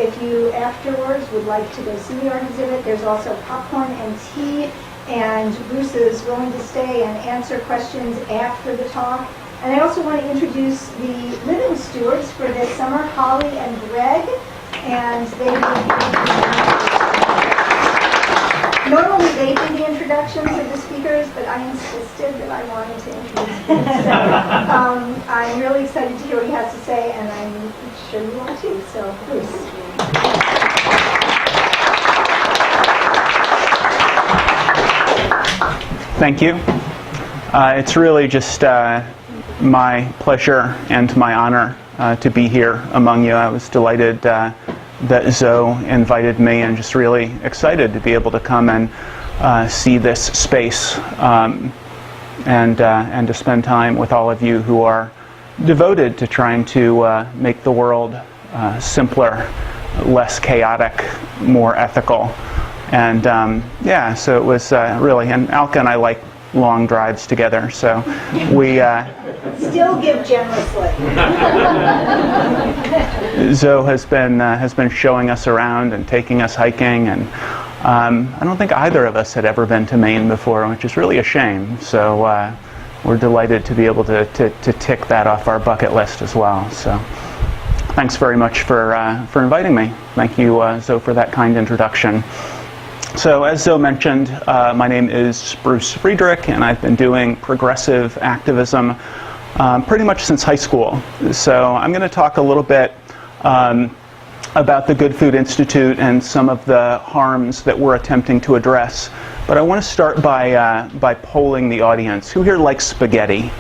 if you afterwards would like to go see the art exhibit, there's also popcorn and tea, and Bruce is willing to stay and answer questions after the talk. And I also want to introduce the living stewards for this summer, Holly and Greg, and they will normally they do the introductions of the speakers, but I insisted that I wanted to introduce them. So I'm really excited to hear what he has to say, and I'm sure you will too. So, Bruce. Thank you. It's really just my pleasure and my honor to be here among you. I was delighted that Zoe invited me, and just really excited to be able to come and see this space and to spend time with all of you who are devoted to trying to make the world simpler, less chaotic, more ethical. And yeah, so it was really, and Alka and I like long drives together, so we still give generously. Zoe has been showing us around and taking us hiking, and I don't think either of us had ever been to Maine before, which is really a shame. So we're delighted to be able to tick that off our bucket list as well. So thanks very much for inviting me. Thank you, Zoe, for that kind introduction. So as Zoe mentioned, my name is Bruce Friedrich, and I've been doing progressive activism pretty much since high school. So I'm going to talk a little bit about the Good Food Institute and some of the harms that we're attempting to address. But I want to start by polling the audience. Who here likes spaghetti?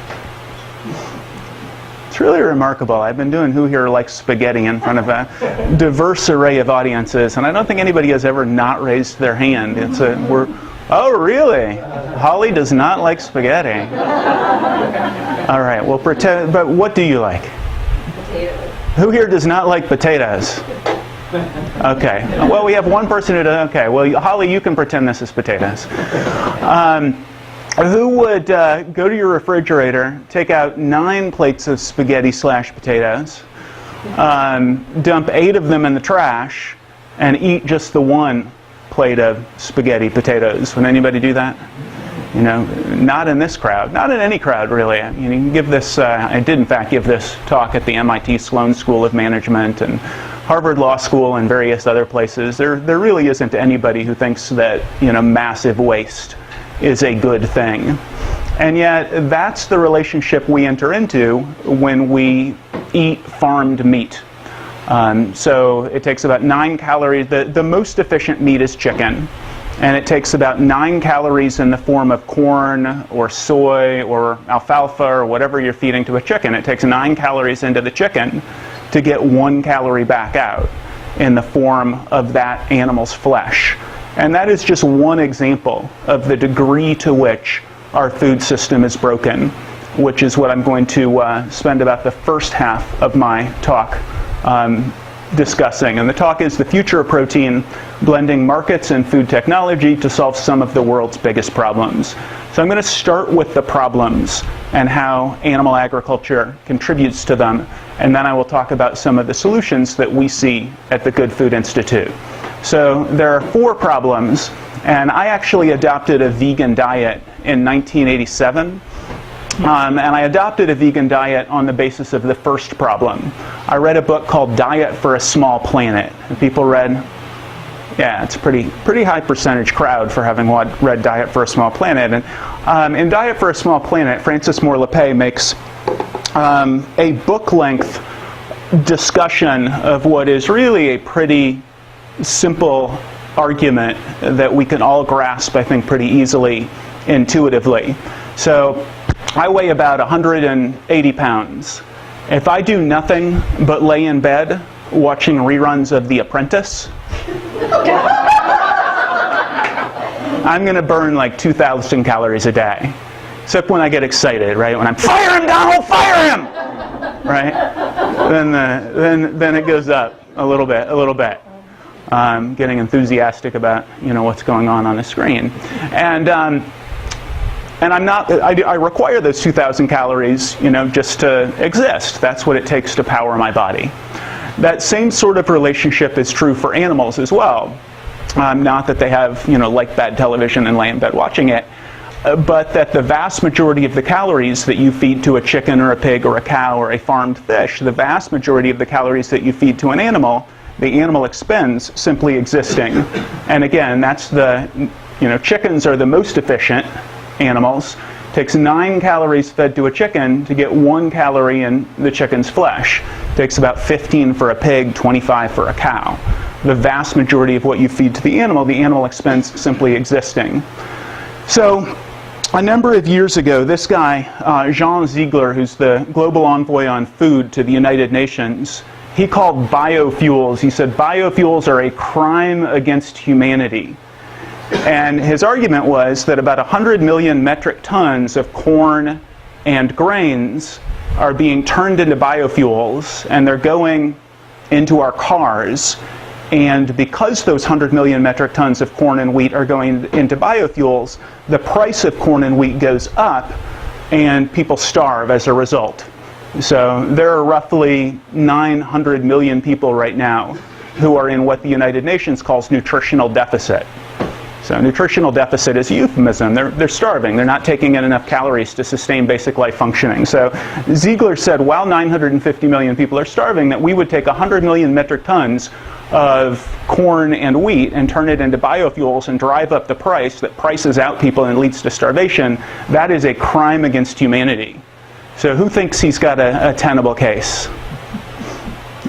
It's really remarkable. I've been doing Who Here Likes Spaghetti in front of a diverse array of audiences, and I don't think anybody has ever not raised their hand. Oh, really? Holly does not like spaghetti. All right, well, pretend, but what do you like? Potatoes. Who here does not like potatoes? Okay, well, we have one person who does. Okay, well, Holly, you can pretend this is potatoes. Who would go to your refrigerator, take out 9 plates of spaghetti/potatoes, dump 8 of them in the trash, and eat just the 1 plate of spaghetti potatoes? Would anybody do that? You know, not in this crowd, not in any crowd really. You can give this, I did in fact give this talk at the MIT Sloan School of Management and Harvard Law School and various other places. There really isn't anybody who thinks that, you know, massive waste is a good thing. And yet that's the relationship we enter into when we eat farmed meat. So it takes about 9 calories. The most efficient meat is chicken, and it takes about 9 calories in the form of corn or soy or alfalfa or whatever you're feeding to a chicken. It takes 9 calories into the chicken to get 1 calorie back out in the form of that animal's flesh. And that is just one example of the degree to which our food system is broken, which is what I'm going to spend about the first half of my talk discussing. And the talk is The Future of Protein, Blending Markets and Food Technology to Solve Some of the World's Biggest Problems. So I'm going to start with the problems and how animal agriculture contributes to them, and then I will talk about some of the solutions that we see at the Good Food Institute. So there are 4 problems, and I actually adopted a vegan diet in 1987. And I adopted a vegan diet on the basis of the first problem. I read a book called Diet for a Small Planet. And people read, yeah, it's a pretty high percentage crowd for having read Diet for a Small Planet. And in Diet for a Small Planet, Francis Moore Lappé makes a book-length discussion of what is really a pretty simple argument that we can all grasp, I think, pretty easily, intuitively. So I weigh about 180 pounds. If I do nothing but lay in bed watching reruns of The Apprentice, I'm going to burn like 2,000 calories a day. Except when I get excited, right? When I'm, fire him, Donald, fire him! Right? Then it goes up a little bit. Getting enthusiastic about, you know, what's going on the screen. And I require those 2,000 calories, you know, just to exist. That's what it takes to power my body. That same sort of relationship is true for animals as well. Not that they have, like bad television and lay in bed watching it, but that the vast majority of the calories that you feed to a chicken or a pig or a cow or a farmed fish, the vast majority of the calories that you feed to an animal, the animal expends simply existing. And again, that's chickens are the most efficient animals. It takes 9 calories fed to a chicken to get 1 calorie in the chicken's flesh. It takes about 15 for a pig, 25 for a cow. The vast majority of what you feed to the animal expends simply existing. So, a number of years ago, this guy, Jean Ziegler, who's the global envoy on food to the United Nations, he called biofuels, he said, biofuels are a crime against humanity. And his argument was that about 100 million metric tons of corn and grains are being turned into biofuels, and they're going into our cars. And because those 100 million metric tons of corn and wheat are going into biofuels, the price of corn and wheat goes up, and people starve as a result. So there are roughly 900 million people right now who are in what the United Nations calls nutritional deficit. So nutritional deficit is a euphemism. They're starving. They're not taking in enough calories to sustain basic life functioning. So Ziegler said, while 950 million people are starving, that we would take 100 million metric tons of corn and wheat and turn it into biofuels and drive up the price that prices out people and leads to starvation. That is a crime against humanity. So who thinks he's got a tenable case?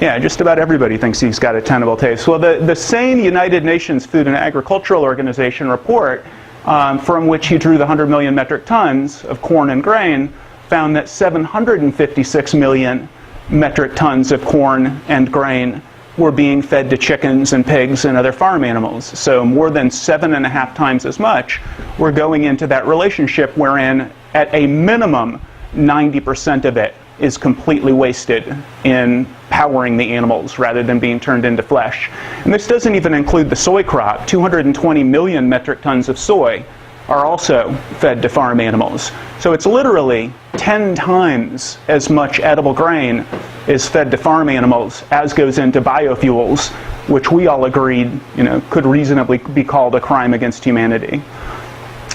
Yeah, just about everybody thinks he's got a tenable case. Well, the same United Nations Food and Agricultural Organization report from which he drew the 100 million metric tons of corn and grain found that 756 million metric tons of corn and grain were being fed to chickens and pigs and other farm animals. So more than 7.5 times as much were going into that relationship wherein, at a minimum, 90% of it is completely wasted in powering the animals rather than being turned into flesh. And this doesn't even include the soy crop. 220 million metric tons of soy are also fed to farm animals. So it's literally 10 times as much edible grain is fed to farm animals as goes into biofuels, which we all agreed, could reasonably be called a crime against humanity.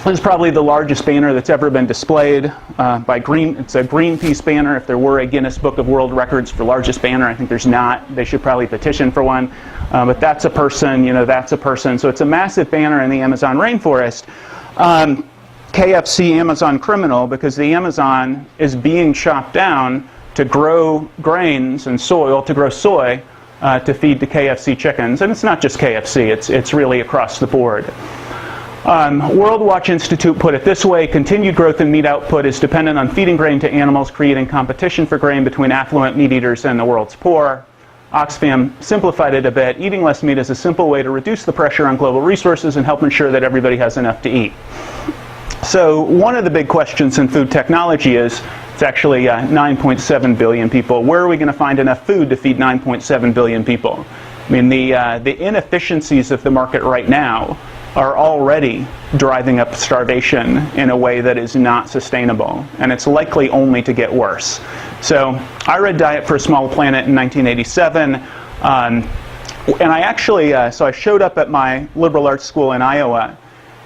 This is probably the largest banner that's ever been displayed by It's a Greenpeace banner. If there were a Guinness Book of World Records for largest banner, I think there's not. They should probably petition for one. But that's a person, that's a person. So it's a massive banner in the Amazon rainforest. KFC Amazon criminal, because the Amazon is being chopped down to grow grains and soil, to grow soy, to feed to KFC chickens. And it's not just KFC, it's really across the board. World Watch Institute put it this way: continued growth in meat output is dependent on feeding grain to animals, creating competition for grain between affluent meat eaters and the world's poor. Oxfam simplified it a bit. Eating less meat is a simple way to reduce the pressure on global resources and help ensure that everybody has enough to eat. So one of the big questions in food technology is, it's actually 9.7 billion people. Where are we going to find enough food to feed 9.7 billion people? I mean, the inefficiencies of the market right now are already driving up starvation in a way that is not sustainable, and it's likely only to get worse. So I read Diet for a Small Planet in 1987, and I actually, so I showed up at my liberal arts school in Iowa,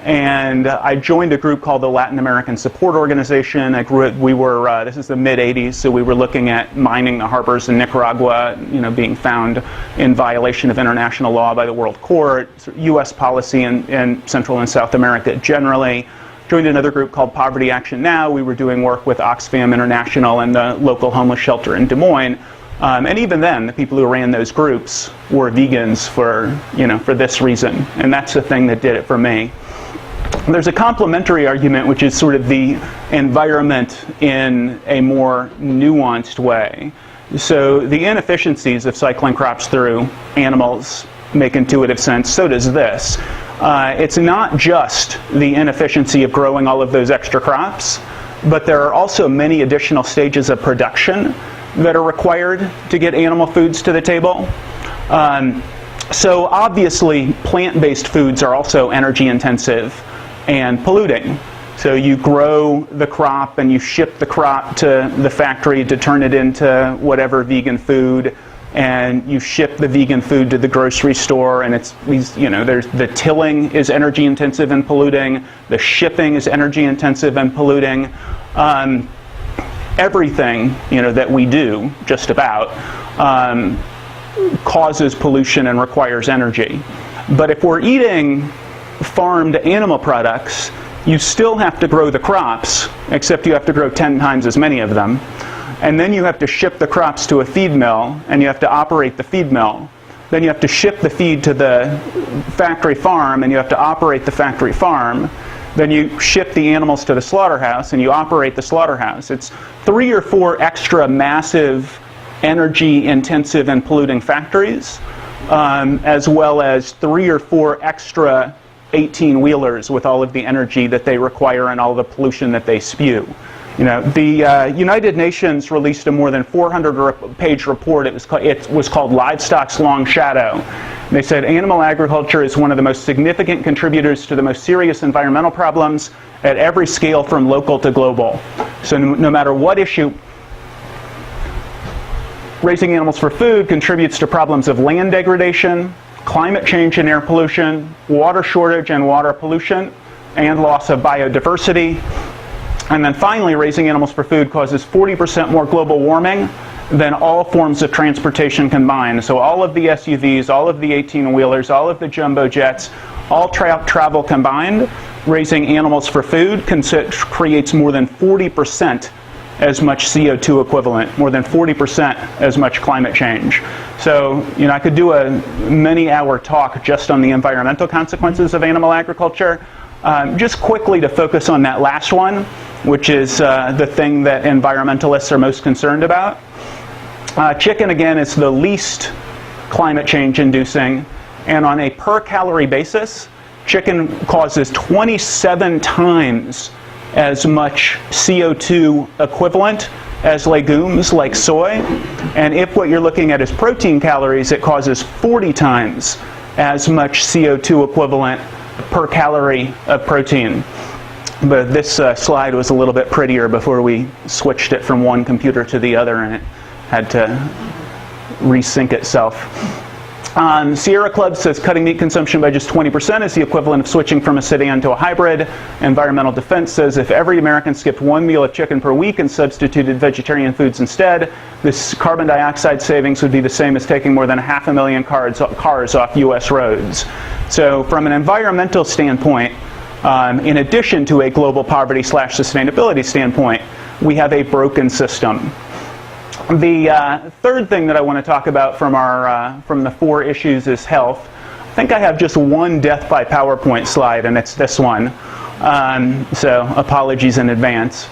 and I joined a group called the Latin American Support Organization. This is the mid-'80s, so we were looking at mining the harbors in Nicaragua, being found in violation of international law by the World Court, U.S. policy in Central and South America generally. Joined another group called Poverty Action Now. We were doing work with Oxfam International and the local homeless shelter in Des Moines. And even then, the people who ran those groups were vegans for this reason. And that's the thing that did it for me. There's a complementary argument, which is sort of the environment in a more nuanced way. So the inefficiencies of cycling crops through animals make intuitive sense. So does this. It's not just the inefficiency of growing all of those extra crops, but there are also many additional stages of production that are required to get animal foods to the table. So obviously, plant-based foods are also energy intensive and polluting. So you grow the crop and you ship the crop to the factory to turn it into whatever vegan food. and you ship the vegan food to the grocery store, and it's these, there's the tilling is energy intensive and polluting, the shipping is energy intensive and polluting. Everything that we do, just about, causes pollution and requires energy. But if we're eating farmed animal products, you still have to grow the crops, except you have to grow 10 times as many of them. And then you have to ship the crops to a feed mill, and you have to operate the feed mill. Then you have to ship the feed to the factory farm, and you have to operate the factory farm. Then you ship the animals to the slaughterhouse, and you operate the slaughterhouse. It's 3 or 4 extra massive, energy-intensive and polluting factories, as well as 3 or 4 extra 18-wheelers with all of the energy that they require and all the pollution that they spew. The United Nations released a more than 400-page report. It was called Livestock's Long Shadow. They said animal agriculture is one of the most significant contributors to the most serious environmental problems at every scale, from local to global. So no matter what issue, raising animals for food contributes to problems of land degradation, climate change and air pollution, water shortage and water pollution, and loss of biodiversity. And then finally, raising animals for food causes 40% more global warming than all forms of transportation combined. So all of the SUVs, all of the 18-wheelers, all of the jumbo jets, all travel combined, raising animals for food creates more than 40% as much CO2 equivalent, more than 40% as much climate change. So, I could do a many-hour talk just on the environmental consequences of animal agriculture. Just quickly to focus on that last one, which is the thing that environmentalists are most concerned about. Chicken, again, is the least climate change inducing, and on a per calorie basis, chicken causes 27 times as much CO2 equivalent as legumes like soy. And if what you're looking at is protein calories, it causes 40 times as much CO2 equivalent per calorie of protein. But this slide was a little bit prettier before we switched it from one computer to the other, and it had to resync itself. Sierra Club says cutting meat consumption by just 20% is the equivalent of switching from a sedan to a hybrid. Environmental Defense says if every American skipped 1 meal of chicken per week and substituted vegetarian foods instead, this carbon dioxide savings would be the same as taking more than 500,000 cars off U.S. roads. So from an environmental standpoint, in addition to a global poverty/sustainability standpoint, we have a broken system. The third thing that I want to talk about from the 4 issues is health. I think I have just one death by PowerPoint slide, and it's this one. So apologies in advance.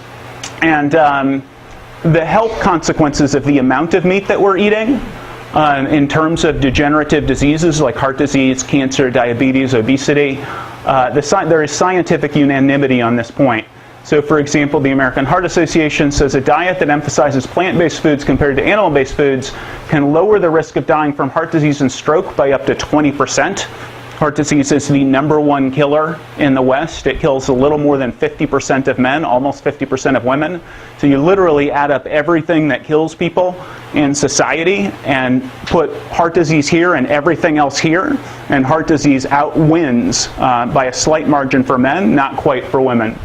And the health consequences of the amount of meat that we're eating in terms of degenerative diseases like heart disease, cancer, diabetes, obesity, there is scientific unanimity on this point. So, for example, the American Heart Association says a diet that emphasizes plant-based foods compared to animal-based foods can lower the risk of dying from heart disease and stroke by up to 20%. Heart disease is the #1 killer in the West. It kills a little more than 50% of men, almost 50% of women. So you literally add up everything that kills people in society and put heart disease here and everything else here, and heart disease outwins by a slight margin for men, not quite for women.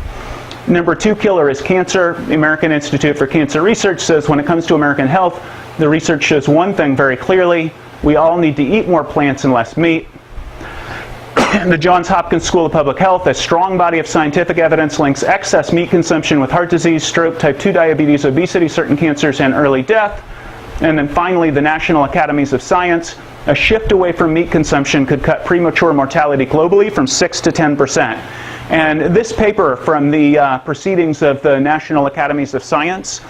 #2 killer is cancer. The American Institute for Cancer Research says when it comes to American health, the research shows one thing very clearly: we all need to eat more plants and less meat. The Johns Hopkins School of Public Health, a strong body of scientific evidence links excess meat consumption with heart disease, stroke, type 2 diabetes, obesity, certain cancers, and early death. And then finally, the National Academies of Science, a shift away from meat consumption could cut premature mortality globally from 6 to 10%. And this paper from the proceedings of the National Academies of Science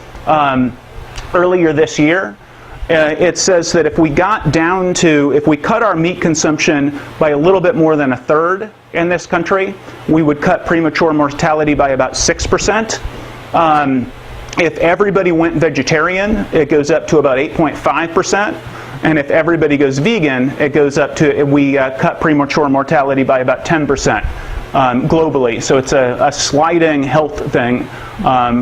earlier this year, it says that if we cut our meat consumption by a little bit more than 1/3 in this country, we would cut premature mortality by about 6%. If everybody went vegetarian, it goes up to about 8.5%. And if everybody goes vegan, it goes up to, we cut premature mortality by about 10%. globally. So it's a sliding health thing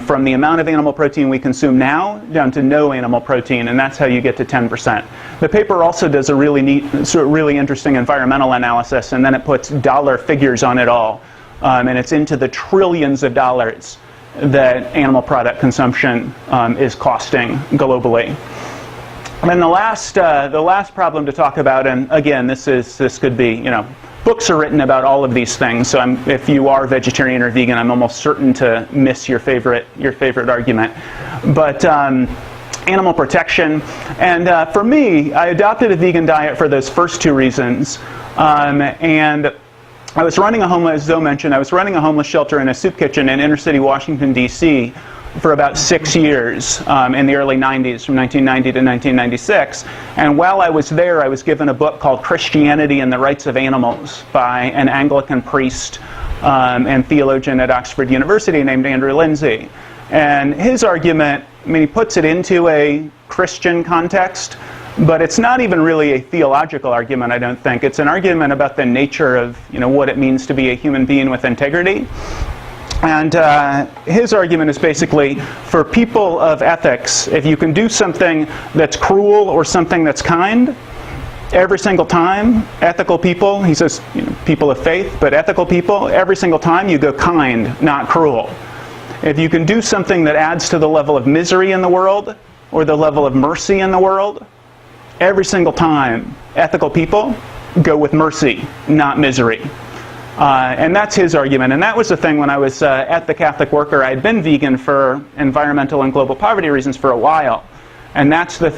from the amount of animal protein we consume now down to no animal protein, and that's how you get to 10%. The paper also does a really neat, really interesting environmental analysis, and then it puts dollar figures on it all, and it's into the trillions of dollars that animal product consumption is costing globally. And then the last problem to talk about, and again, this could be, books are written about all of these things. So if you are vegetarian or vegan, I'm almost certain to miss your favorite argument. But animal protection, and for me, I adopted a vegan diet for those first two reasons. And I was running as Zoe mentioned, I was running a homeless shelter in a soup kitchen in inner city Washington, D.C. for about 6 years in the early 90s, from 1990 to 1996. And while I was there, I was given a book called Christianity and the Rights of Animals by an Anglican priest and theologian at Oxford University named Andrew Lindsay. And his argument, he puts it into a Christian context, but it's not even really a theological argument, I don't think. It's an argument about the nature of what it means to be a human being with integrity. And his argument is basically, for people of ethics, if you can do something that's cruel or something that's kind, every single time, ethical people, he says, people of faith, but ethical people, every single time you go kind, not cruel. If you can do something that adds to the level of misery in the world or the level of mercy in the world, every single time, ethical people go with mercy, not misery. And that's his argument. And that was the thing when I was at the Catholic Worker. I had been vegan for environmental and global poverty reasons for a while. And that's the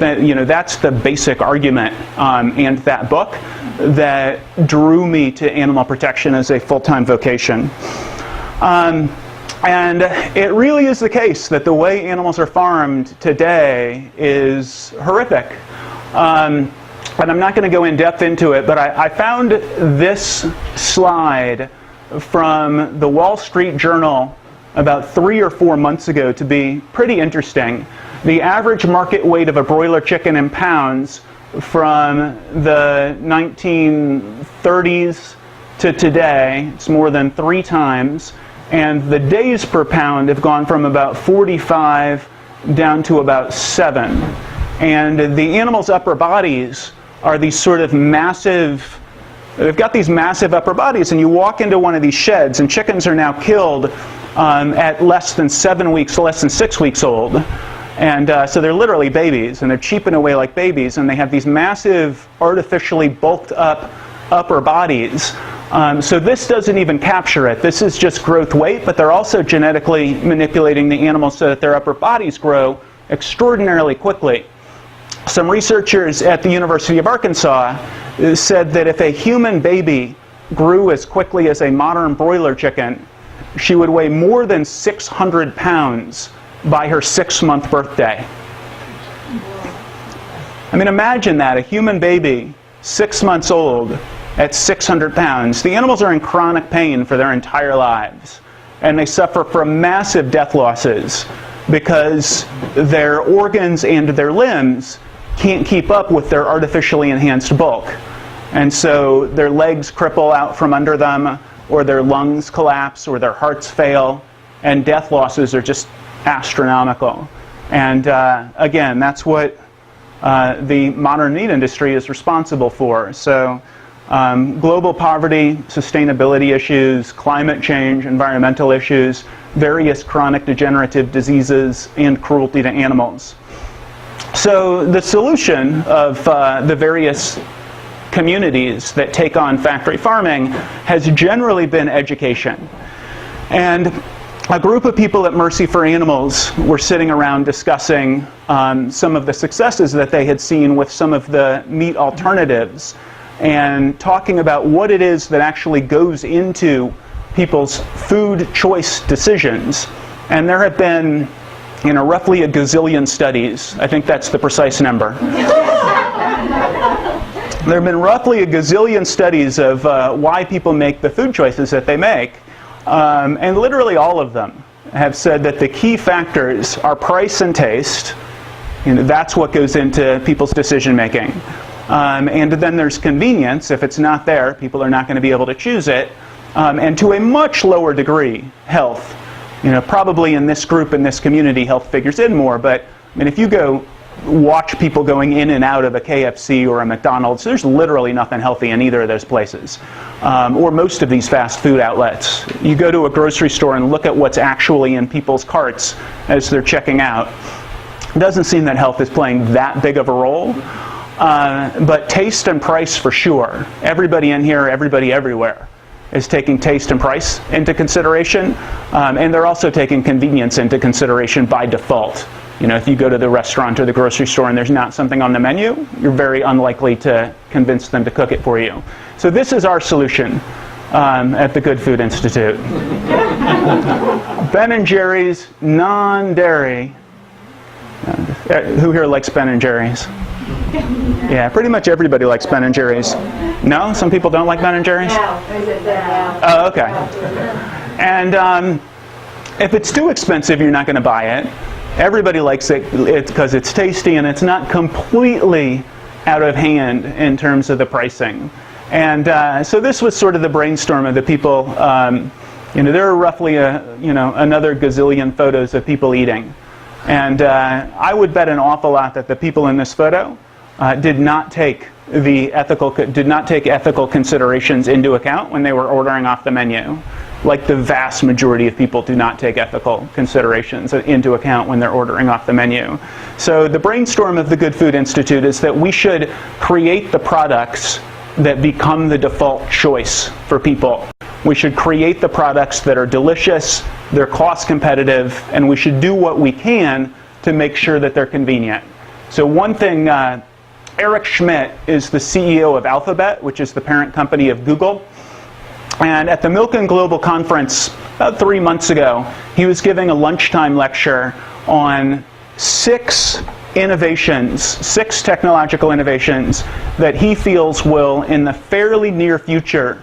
that's the basic argument and that book that drew me to animal protection as a full-time vocation. And it really is the case that the way animals are farmed today is horrific. And I'm not going to go in depth into it, but I found this slide from the Wall Street Journal about 3 or 4 months ago to be pretty interesting. The average market weight of a broiler chicken in pounds from the 1930s to today, it's more than 3 times, and the days per pound have gone from about 45 down to about 7. And the animal's upper bodies are these sort of massive, they've got these massive upper bodies, and you walk into one of these sheds, and chickens are now killed at less than 7 weeks, less than 6 weeks old. And so they're literally babies, and they're cheaping away like babies, and they have these massive, artificially bulked up upper bodies. So this doesn't even capture it. This is just growth weight, but they're also genetically manipulating the animals so that their upper bodies grow extraordinarily quickly. Some researchers at the University of Arkansas said that if a human baby grew as quickly as a modern broiler chicken, she would weigh more than 600 pounds by her 6-month birthday. Imagine that, a human baby, 6 months old, at 600 pounds. The animals are in chronic pain for their entire lives, and they suffer from massive death losses because their organs and their limbs can't keep up with their artificially enhanced bulk. And so their legs cripple out from under them, or their lungs collapse, or their hearts fail, and death losses are just astronomical. And again, that's what the modern meat industry is responsible for. So global poverty, sustainability issues, climate change, environmental issues, various chronic degenerative diseases, and cruelty to animals. So the solution of the various communities that take on factory farming has generally been education. And a group of people at Mercy for Animals were sitting around discussing some of the successes that they had seen with some of the meat alternatives, and talking about what it is that actually goes into people's food choice decisions. And there have been roughly a gazillion studies. I think that's the precise number. There have been roughly a gazillion studies of why people make the food choices that they make. And literally all of them have said that the key factors are price and taste. That's what goes into people's decision making. And then there's convenience. If it's not there, people are not going to be able to choose it. and to a much lower degree, health. Probably in this group, in this community, health figures in more, but I mean, if you go watch people going in and out of a KFC or a McDonald's, there's literally nothing healthy in either of those places, or most of these fast food outlets. You go to a grocery store and look at what's actually in people's carts as they're checking out. It doesn't seem that health is playing that big of a role, but taste and price for sure. Everybody in here, everybody everywhere is taking taste and price into consideration, and they're also taking convenience into consideration by default. If you go to the restaurant or the grocery store and there's not something on the menu, you're very unlikely to convince them to cook it for you. So this is our solution at the Good Food Institute. Ben & Jerry's non-dairy. Who here likes Ben & Jerry's? Yeah, pretty much everybody likes Ben & Jerry's. No? Some people don't like Ben & Jerry's? Oh, okay. And if it's too expensive, you're not going to buy it. Everybody likes it because it's tasty and it's not completely out of hand in terms of the pricing. And so this was sort of the brainstorm of the people. There are roughly another gazillion photos of people eating. And I would bet an awful lot that the people in this photo did not take ethical considerations into account when they were ordering off the menu. Like the vast majority of people do not take ethical considerations into account when they're ordering off the menu. So the brainstorm of the Good Food Institute is that we should create the products that become the default choice for people. We should create the products that are delicious, they're cost competitive, and we should do what we can to make sure that they're convenient. So one thing, Eric Schmidt is the CEO of Alphabet, which is the parent company of Google. And at the Milken Global Conference about 3 months ago, he was giving a lunchtime lecture on 6 technological innovations that he feels will, in the fairly near future,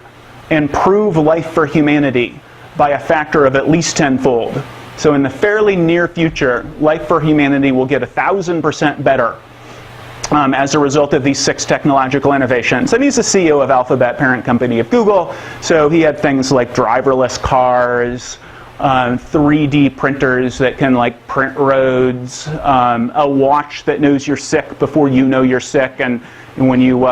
improve life for humanity by a factor of at least 10-fold. So in the fairly near future, life for humanity will get 1,000% better as a result of these 6 technological innovations. And he's the CEO of Alphabet, parent company of Google, so he had things like driverless cars, 3D printers that can print roads, a watch that knows you're sick before you know you're sick, and when you,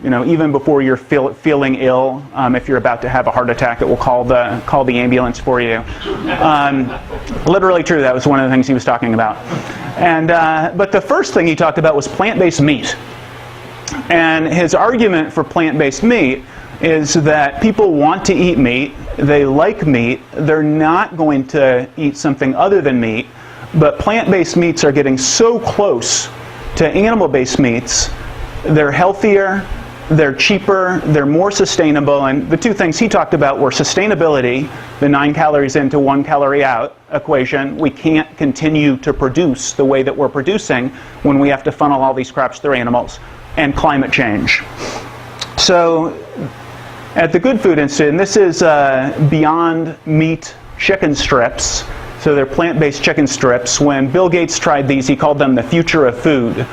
even before you're feeling ill, if you're about to have a heart attack, it will call the ambulance for you. Literally true. That was one of the things he was talking about. And but the first thing he talked about was plant-based meat. And his argument for plant-based meat is that people want to eat meat, they like meat, they're not going to eat something other than meat, but plant-based meats are getting so close to animal-based meats, they're healthier, they're cheaper, they're more sustainable, and the 2 things he talked about were sustainability, the 9 calories in to 1 calorie out equation. We can't continue to produce the way that we're producing when we have to funnel all these crops through animals, and climate change. So at the Good Food Institute, and this is Beyond Meat chicken strips, so they're plant-based chicken strips. When Bill Gates tried these, he called them the future of food,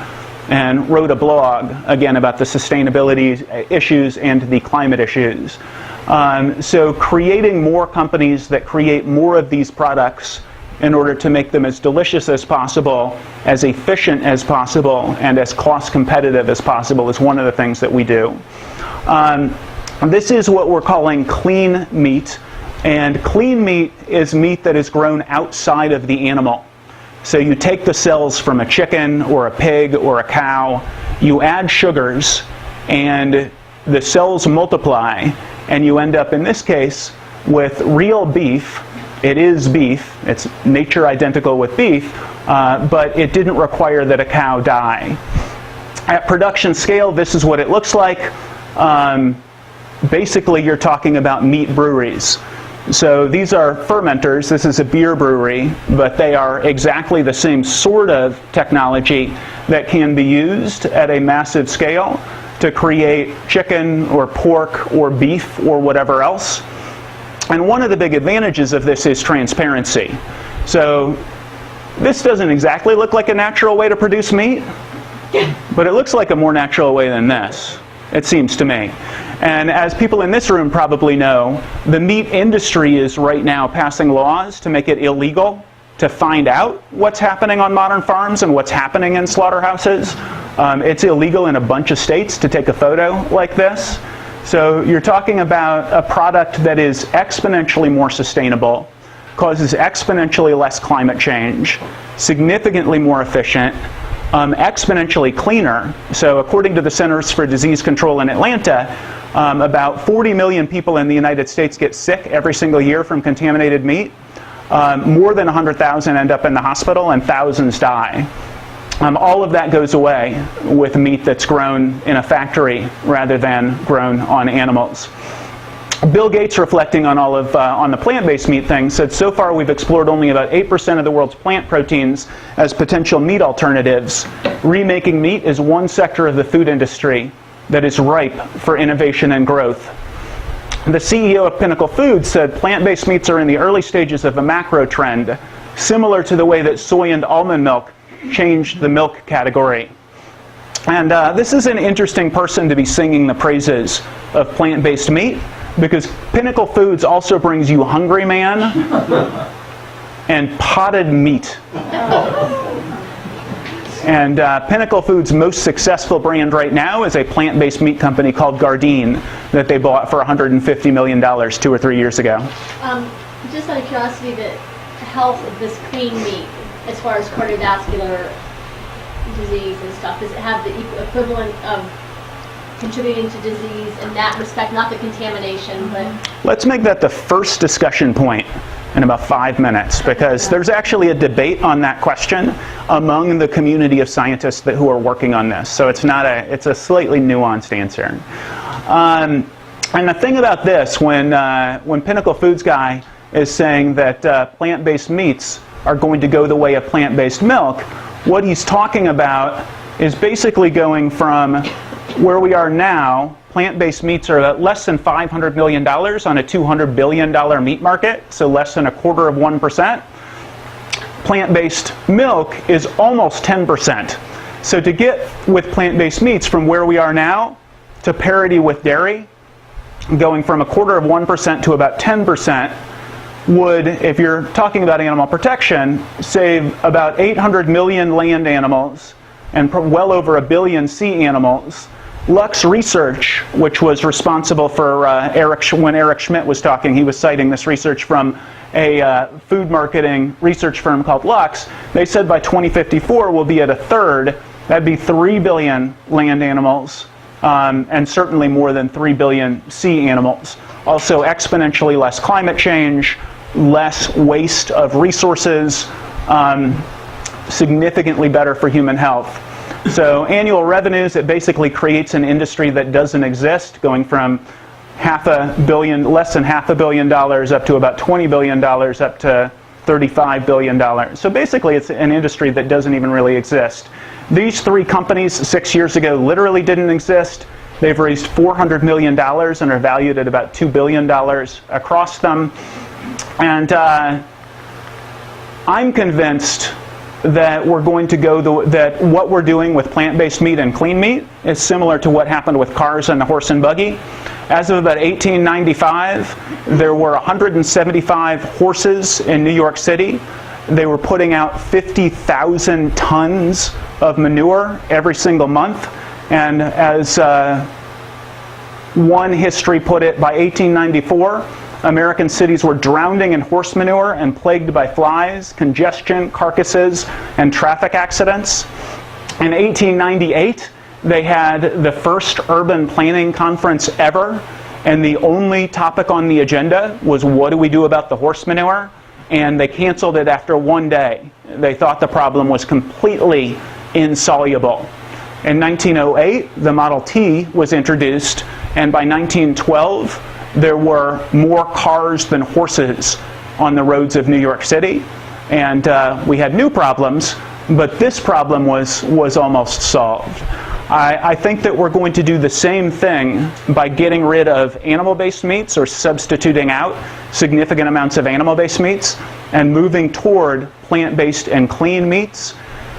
and wrote a blog, again, about the sustainability issues and the climate issues. So creating more companies that create more of these products in order to make them as delicious as possible, as efficient as possible, and as cost competitive as possible is one of the things that we do. This is what we're calling clean meat, and clean meat is meat that is grown outside of the animal. So you take the cells from a chicken or a pig or a cow, you add sugars, and the cells multiply, and you end up, in this case, with real beef. It is beef. It's nature identical with beef, but it didn't require that a cow die. At production scale, this is what it looks like. Basically, you're talking about meat breweries. So these are fermenters. This is a beer brewery, but they are exactly the same sort of technology that can be used at a massive scale to create chicken or pork or beef or whatever else. And one of the big advantages of this is transparency. So this doesn't exactly look like a natural way to produce meat, but it looks like a more natural way than this. it seems to me. And as people in this room probably know, the meat industry is right now passing laws to make it illegal to find out what's happening on modern farms and what's happening in slaughterhouses. It's illegal in a bunch of states to take a photo like this. So you're talking about a product that is exponentially more sustainable, causes exponentially less climate change, significantly more efficient, exponentially cleaner. So according to the Centers for Disease Control in Atlanta, about 40 million people in the United States get sick every single year from contaminated meat. More than 100,000 end up in the hospital and thousands die. All of that goes away with meat that's grown in a factory rather than grown on animals. Bill Gates, reflecting on all of on the plant-based meat thing, said so far we've explored only about 8% of the world's plant proteins as potential meat alternatives. Remaking meat is one sector of the food industry that is ripe for innovation and growth. The CEO of Pinnacle Foods said plant-based meats are in the early stages of a macro trend, similar to the way that soy and almond milk changed the milk category. And this is an interesting person to be singing the praises of plant-based meat, because Pinnacle Foods also brings you Hungry Man and potted meat. And Pinnacle Foods' most successful brand right now is a plant-based meat company called Gardein that they bought for $150 million 2 or 3 years ago. Just out of curiosity, the health of this clean meat, as far as cardiovascular disease and stuff, does it have the equivalent of contributing to disease in that respect, not the contamination, but... Let's make that the first discussion point in about 5 minutes, because there's actually a debate on that question among the community of scientists who are working on this. So it's a slightly nuanced answer. And the thing about this, when Pinnacle Foods guy is saying that plant-based meats are going to go the way of plant-based milk, what he's talking about is basically going from where we are now. Plant-based meats are at less than $500 million on a $200 billion meat market, so less than 1/4%. Plant-based milk is almost 10%. So to get with plant-based meats from where we are now to parity with dairy, going from 1/4% to about 10%, would, if you're talking about animal protection, save about 800 million land animals and well over 1 billion sea animals. Lux Research, which was responsible for when Eric Schmidt was talking, he was citing this research from a food marketing research firm called Lux. They said by 2054 we'll be at 1/3. That'd be 3 billion land animals, and certainly more than 3 billion sea animals. Also exponentially less climate change, less waste of resources, significantly better for human health. So annual revenues, it basically creates an industry that doesn't exist, going from less than $500 million up to about $20 billion up to $35 billion. So basically it's an industry that doesn't even really exist. These 3 companies 6 years ago literally didn't exist. They've raised $400 million and are valued at about $2 billion across them. And I'm convinced that we're going to that what we're doing with plant-based meat and clean meat is similar to what happened with cars and the horse and buggy. As of about 1895, there were 175 horses in New York City. They were putting out 50,000 tons of manure every single month. And as one history put it, by 1894, American cities were drowning in horse manure and plagued by flies, congestion, carcasses, and traffic accidents. In 1898, they had the first urban planning conference ever, and the only topic on the agenda was, what do we do about the horse manure? And they canceled it after 1 day. They thought the problem was completely insoluble. In 1908, the Model T was introduced, and by 1912, there were more cars than horses on the roads of New York City. And we had new problems, but this problem was almost solved. I think that we're going to do the same thing by getting rid of animal-based meats or substituting out significant amounts of animal-based meats and moving toward plant-based and clean meats.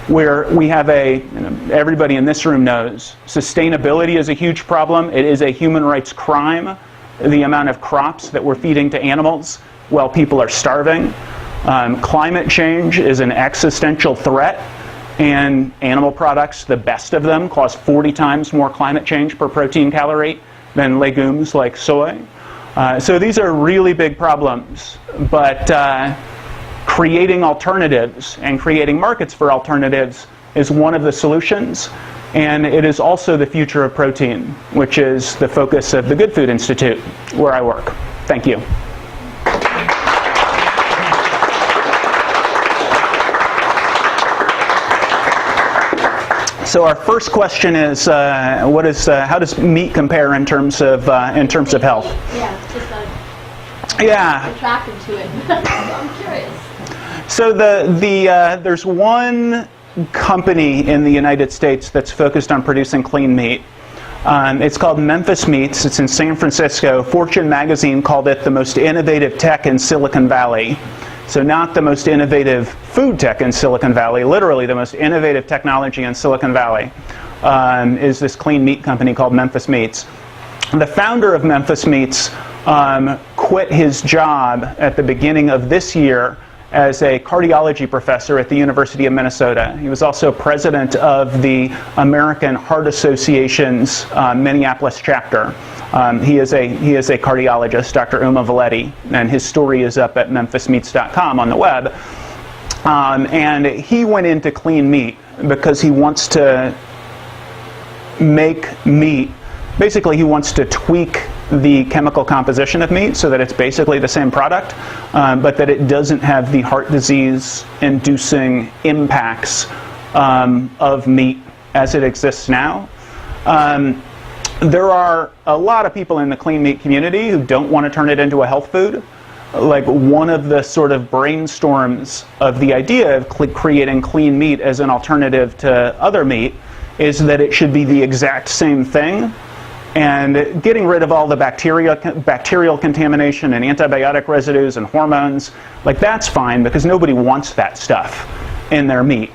where we have everybody in this room knows, sustainability is a huge problem. It is a human rights crime, the amount of crops that we're feeding to animals while people are starving. Climate change is an existential threat, and animal products, the best of them, cause 40 times more climate change per protein calorie than legumes like soy. So these are really big problems, but creating alternatives and creating markets for alternatives is one of the solutions, and it is also the future of protein, which is the focus of the Good Food Institute, where I work. Thank you. So our first question is, how does meat compare in terms of health? Yeah, it's just attracted to it. I'm curious. So there's one company in the United States that's focused on producing clean meat. It's called Memphis Meats. It's in San Francisco. Fortune magazine called it the most innovative tech in Silicon Valley. So not the most innovative food tech in Silicon Valley, literally the most innovative technology in Silicon Valley is this clean meat company called Memphis Meats. The founder of Memphis Meats quit his job at the beginning of this year as a cardiology professor at the University of Minnesota. He was also president of the American Heart Association's Minneapolis chapter. He is a cardiologist, Dr. Uma Valetti, and his story is up at memphismeats.com on the web. And he went into clean meat because he wants to make meat. Basically, he wants to tweak the chemical composition of meat so that it's basically the same product, but that it doesn't have the heart disease-inducing impacts of meat as it exists now. There are a lot of people in the clean meat community who don't want to turn it into a health food. Like, one of the sort of brainstorms of the idea of creating clean meat as an alternative to other meat is that it should be the exact same thing. And getting rid of all the bacterial contamination and antibiotic residues and hormones, like, that's fine because nobody wants that stuff in their meat.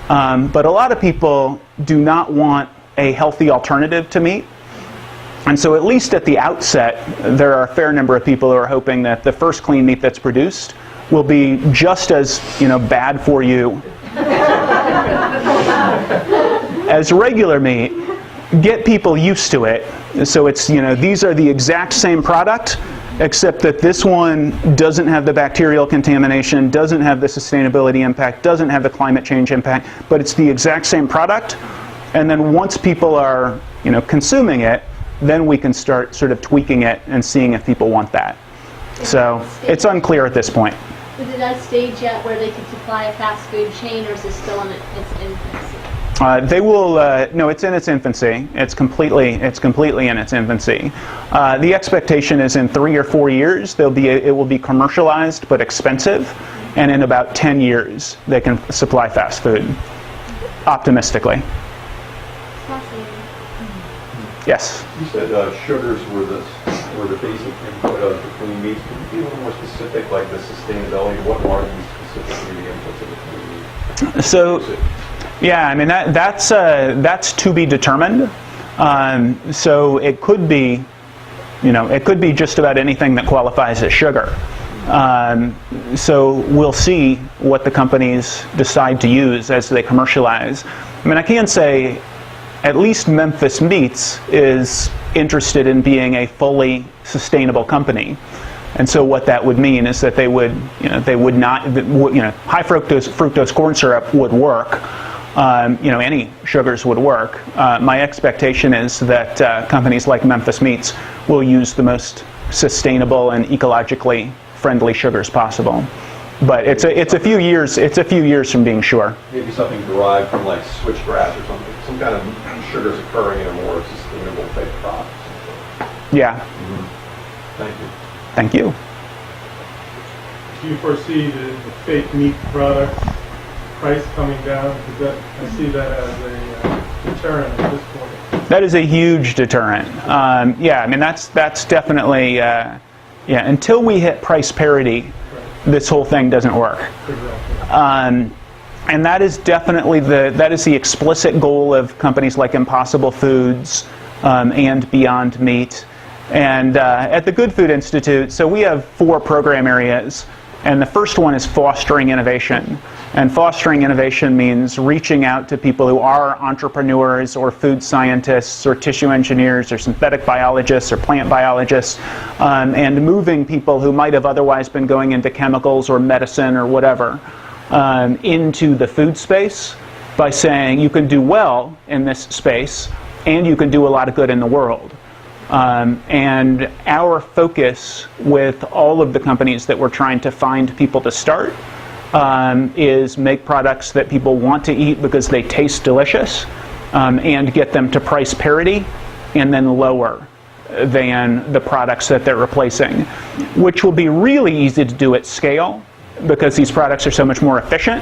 But a lot of people do not want a healthy alternative to meat. And so at least at the outset, there are a fair number of people who are hoping that the first clean meat that's produced will be just as, bad for you as regular meat. Get people used to it. So it's, these are the exact same product, except that this one doesn't have the bacterial contamination, doesn't have the sustainability impact, doesn't have the climate change impact, but it's the exact same product. And then once people are, consuming it, then we can start sort of tweaking it and seeing if people want that. So it's unclear at this point. Is it that stage yet where they can supply a fast food chain, or is it still in its infancy? They will. No, it's in its infancy. It's completely in its infancy. The expectation is in 3 or 4 years it will be commercialized but expensive, and in about 10 years they can supply fast food. Optimistically. Yes. You said sugars were the basic input of the clean meats. Can you be a little more specific, like the sustainability? What are these specifically the inputs of the clean meat? So, yeah, I mean that's to be determined. So it could be, it could be just about anything that qualifies as sugar. So we'll see what the companies decide to use as they commercialize. I mean, I can say, at least Memphis Meats is interested in being a fully sustainable company. And so what that would mean is that they would not, high fructose corn syrup would work. Any sugars would work. My expectation is that companies like Memphis Meats will use the most sustainable and ecologically friendly sugars possible. But it's a few years from being sure. Maybe something derived from like switchgrass or something. Some kind of sugars occurring in a more sustainable type crop. Yeah. Mm-hmm. Thank you. Thank you. Do you foresee the fake meat products price coming down? Because I see that as a deterrent at this point. That is a huge deterrent. Yeah, I mean that's definitely until we hit price parity, this whole thing doesn't work. Exactly. And that is definitely the explicit goal of companies like Impossible Foods and Beyond Meat. And at the Good Food Institute, so we have 4 program areas. And the first one is fostering innovation. And fostering innovation means reaching out to people who are entrepreneurs or food scientists or tissue engineers or synthetic biologists or plant biologists, and moving people who might have otherwise been going into chemicals or medicine or whatever into the food space by saying you can do well in this space and you can do a lot of good in the world. And our focus with all of the companies that we're trying to find people to start is make products that people want to eat because they taste delicious, and get them to price parity and then lower than the products that they're replacing, which will be really easy to do at scale because these products are so much more efficient.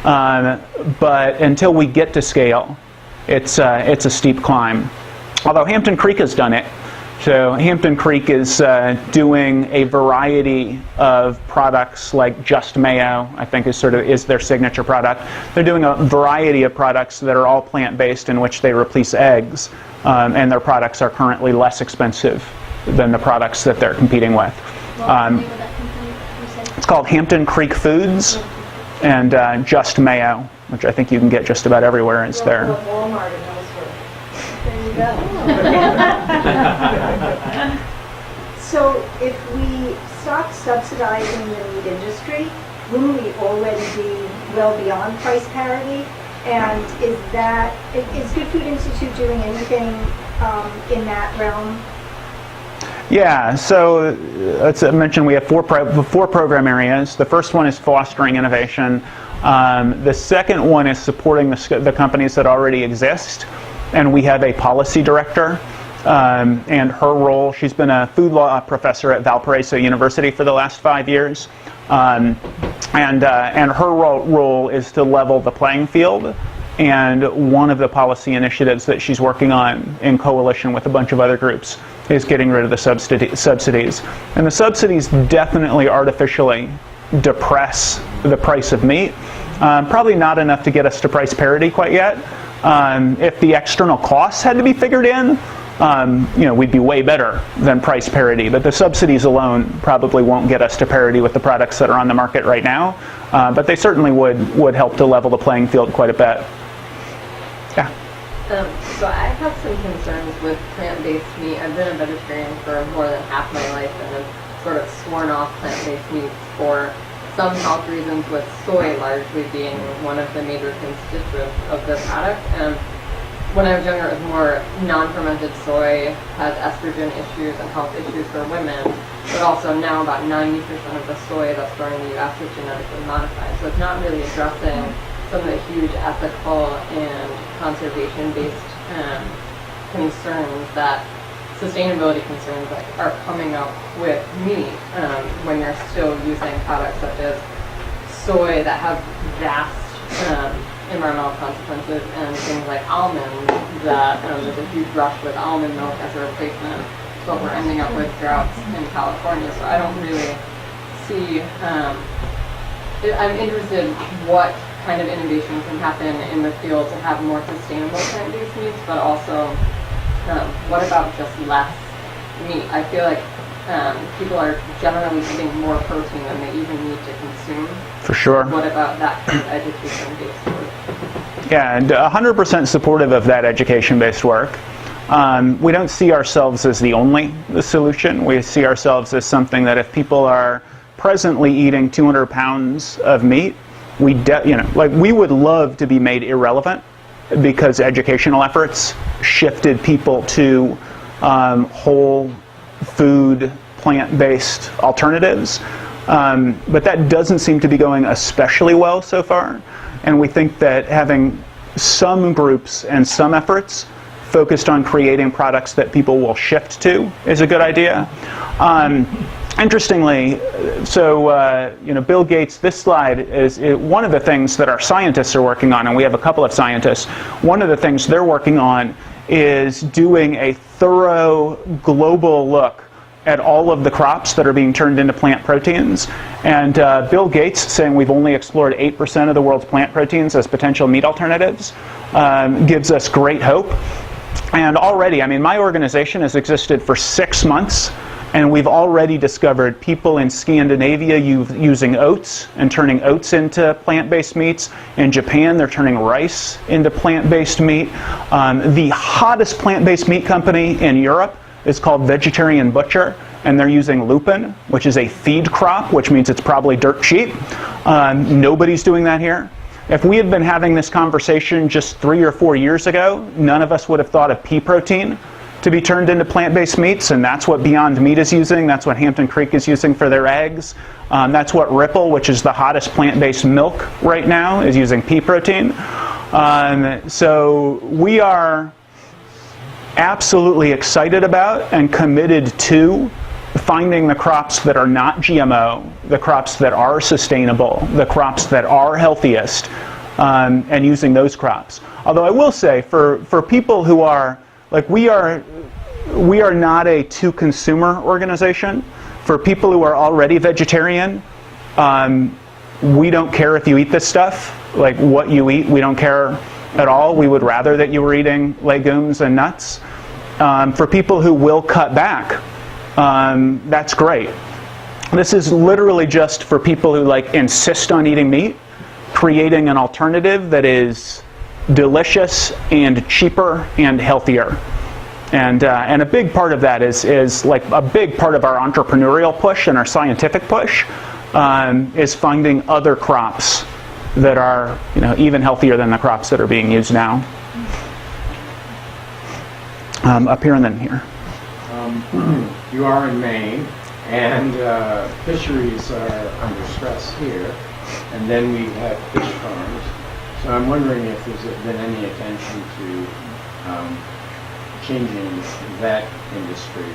But until we get to scale, it's a steep climb. Although Hampton Creek has done it. So Hampton Creek is doing a variety of products like Just Mayo, I think is their signature product. They're doing a variety of products that are all plant-based in which they replace eggs, and their products are currently less expensive than the products that they're competing with. What's the name of that company you said? It's called Hampton Creek Foods and Just Mayo, which I think you can get just about everywhere. It's there. Walmart and elsewhere. There you go. So if we stop subsidizing the meat industry, wouldn't we already be well beyond price parity? And is Good Food Institute doing anything in that realm? Yeah, so as I mentioned, we have four program areas. The first one is fostering innovation. The second one is supporting the companies that already exist. And we have a policy director. And her role, she's been a food law professor at Valparaiso University for the last 5 years. And her role is to level the playing field. And one of the policy initiatives that she's working on in coalition with a bunch of other groups is getting rid of the subsidies. And the subsidies definitely artificially depress the price of meat. Probably not enough to get us to price parity quite yet. If the external costs had to be figured in, we'd be way better than price parity. But the subsidies alone probably won't get us to parity with the products that are on the market right now. But they certainly would help to level the playing field quite a bit. Yeah. So I have some concerns with plant-based meat. I've been a vegetarian for more than half my life and have sort of sworn off plant-based meats for some health reasons, with soy largely being one of the major constituents of the product. And when I was younger, it was more non-fermented soy has estrogen issues and health issues for women, but also now about 90% of the soy that's grown in the U.S. is genetically modified. So it's not really addressing some of the huge ethical and conservation-based concerns that sustainability concerns that are coming up with meat when you're still using products such as soy that have vast environmental consequences, and things like almonds that there's a huge rush with almond milk as a replacement. So we're ending up with droughts in California. So I don't really see, I'm interested what kind of innovation can happen in the field to have more sustainable plant-based meats, but also what about just less meat? I feel like people are generally eating more protein than they even need to consume. For sure. What about that kind of education-based work? Yeah, and 100% supportive of that education-based work. We don't see ourselves as the only solution. We see ourselves as something that if people are presently eating 200 pounds of meat, we would love to be made irrelevant because educational efforts shifted people to whole food, plant-based alternatives. But that doesn't seem to be going especially well so far. And we think that having some groups and some efforts focused on creating products that people will shift to is a good idea. Interestingly, so Bill Gates, this slide is one of the things that our scientists are working on, and we have a couple of scientists. One of the things they're working on is doing a thorough global look at all of the crops that are being turned into plant proteins. And Bill Gates saying we've only explored 8% of the world's plant proteins as potential meat alternatives gives us great hope. And already, I mean, my organization has existed for 6 months, and we've already discovered people in Scandinavia using oats and turning oats into plant-based meats. In Japan, they're turning rice into plant-based meat. The hottest plant-based meat company in Europe is called Vegetarian Butcher, and they're using lupin, which is a feed crop, which means it's probably dirt cheap. Nobody's doing that here. If we had been having this conversation just 3 or 4 years ago, none of us would have thought of pea protein to be turned into plant-based meats, and that's what Beyond Meat is using. That's what Hampton Creek is using for their eggs. That's what Ripple, which is the hottest plant-based milk right now, is using pea protein. So we are absolutely excited about and committed to finding the crops that are not GMO, the crops that are sustainable, the crops that are healthiest, and using those crops. Although I will say, for people who are, like, we are not a to-consumer organization. For people who are already vegetarian, we don't care if you eat this stuff. Like, what you eat, we don't care at all. We would rather that you were eating legumes and nuts. For people who will cut back, that's great. This is literally just for people who insist on eating meat, creating an alternative that is delicious and cheaper and healthier. And a big part of that is like a big part of our entrepreneurial push and our scientific push is finding other crops that are even healthier than the crops that are being used now. Up here and then here. You are in Maine, and fisheries are under stress here, and then we have fish farms. So I'm wondering if there's been any attention to changing that industry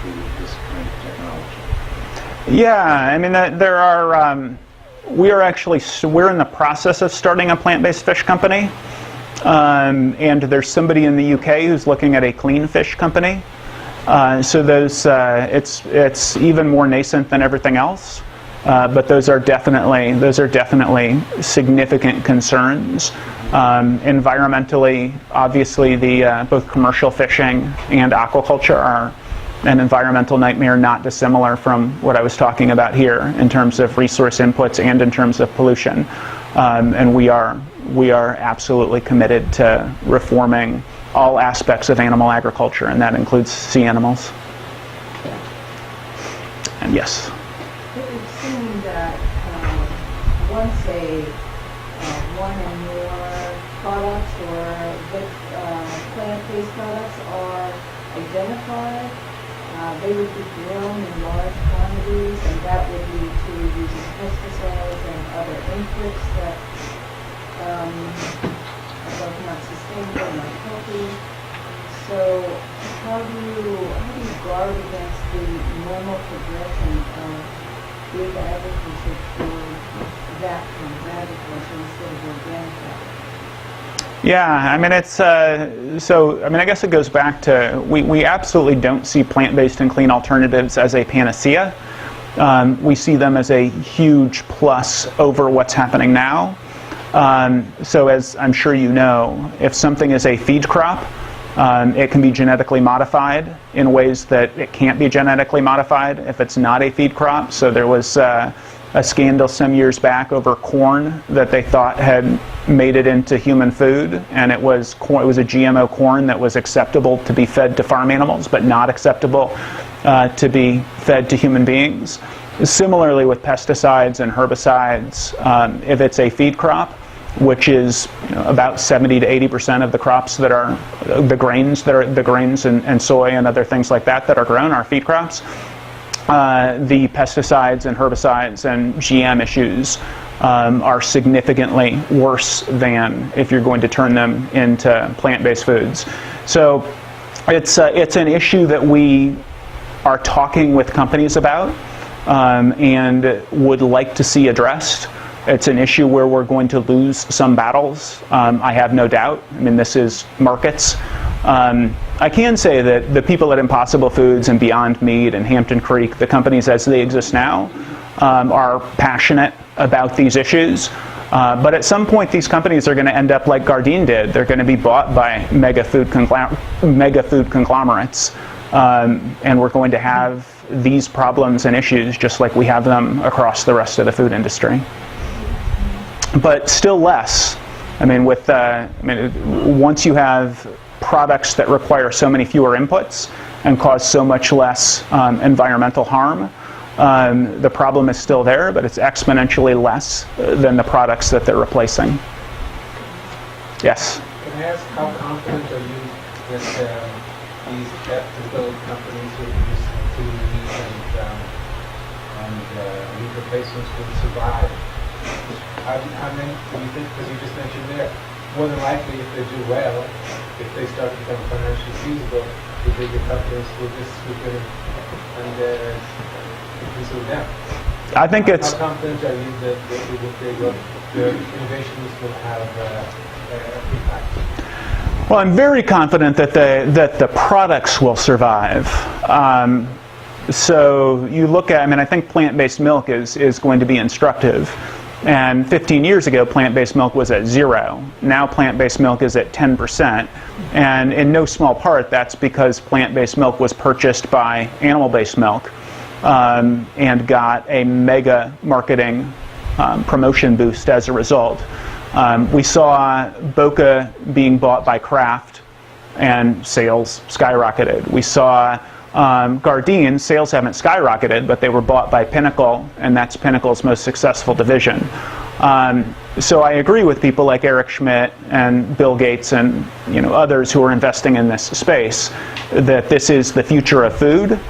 through this kind of technology. Yeah, I mean there are. We're in the process of starting a plant-based fish company, and there's somebody in the UK who's looking at a clean fish company. So those, it's even more nascent than everything else, but those are definitely significant concerns. Environmentally, obviously, both commercial fishing and aquaculture are an environmental nightmare, not dissimilar from what I was talking about here in terms of resource inputs and in terms of pollution. And we are absolutely committed to reforming all aspects of animal agriculture, and that includes sea animals. And yes? It would seem that once one or more products or plant-based products are identified, they would be grown in large quantities, and that would lead to using pesticides and other inputs that are both not sustainable, not healthy. So how do you guard against the normal progression of big agriculture toward that kind of agriculture instead of organic agriculture? Yeah, I mean I guess it goes back to we absolutely don't see plant-based and clean alternatives as a panacea. We see them as a huge plus over what's happening now. So as I'm sure you know, if something is a feed crop, it can be genetically modified in ways that it can't be genetically modified if it's not a feed crop. So there was a scandal some years back over corn that they thought had made it into human food, and it was a GMO corn that was acceptable to be fed to farm animals, but not acceptable to be fed to human beings. Similarly with pesticides and herbicides, if it's a feed crop, which is about 70 to 80% of the crops that are the grains and soy and other things like that are grown are feed crops. The pesticides and herbicides and GM issues are significantly worse than if you're going to turn them into plant-based foods. So it's an issue that we are talking with companies about and would like to see addressed. It's an issue where we're going to lose some battles. I have no doubt. I mean, this is markets. I can say that the people at Impossible Foods and Beyond Meat and Hampton Creek, the companies as they exist now, are passionate about these issues. But at some point, these companies are going to end up like Gardein did. They're going to be bought by mega food conglomerates. And we're going to have these problems and issues just like we have them across the rest of the food industry. But still less. I mean, once you have products that require so many fewer inputs and cause so much less environmental harm, the problem is still there, but it's exponentially less than the products that they're replacing. Yes? Can I ask how confident are you that these ethical companies who produce food and meat replacements will survive? How many do you think, because you just mentioned there, more than likely if they do well, if they start to become financially feasible, the bigger companies will just swoop in and consume them. I think it's... How confident are you that the innovations will have impact? Well, I'm very confident that the products will survive. So you look at, I think plant-based milk is going to be instructive. And 15 years ago, plant-based milk was at 0. Now plant-based milk is at 10%. And in no small part, that's because plant-based milk was purchased by animal-based milk and got a mega marketing promotion boost as a result. We saw Boca being bought by Kraft and sales skyrocketed. We saw Gardein, sales haven't skyrocketed, but they were bought by Pinnacle, and that's Pinnacle's most successful division. So I agree with people like Eric Schmidt and Bill Gates and others who are investing in this space that this is the future of food.